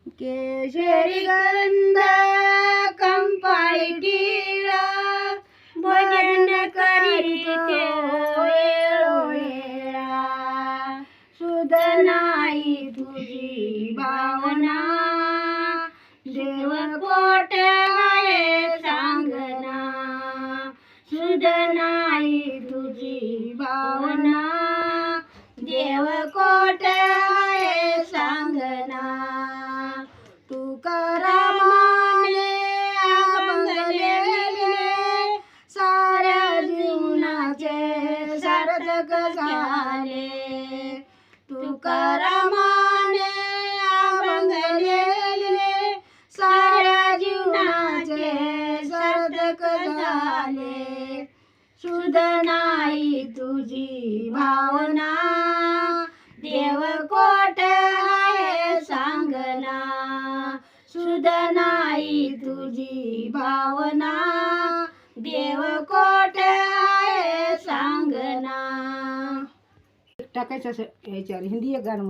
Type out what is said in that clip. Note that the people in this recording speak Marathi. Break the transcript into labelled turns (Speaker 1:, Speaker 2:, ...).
Speaker 1: केशरी गंध कंपाळी टिळा भजन करीते वेळोवेळा सुध नाही तुझी भावना देव कोट आहे सांगना सुध नाही तुझी भावना देव कोट आहे सांगना तुकारामाने अभंगलेले साऱ्या जीवनाचे सार्थक झाले तुकारामाने अभंगलेले साऱ्या जीवनाचे सार्थक झाले सुध नाही तुझी भावना देव कोट आहे सांगना सुध नाही तुझी भावना देव कोट आहे सांगना टाकायचं असं याच्यावर हिंदी एक गाणं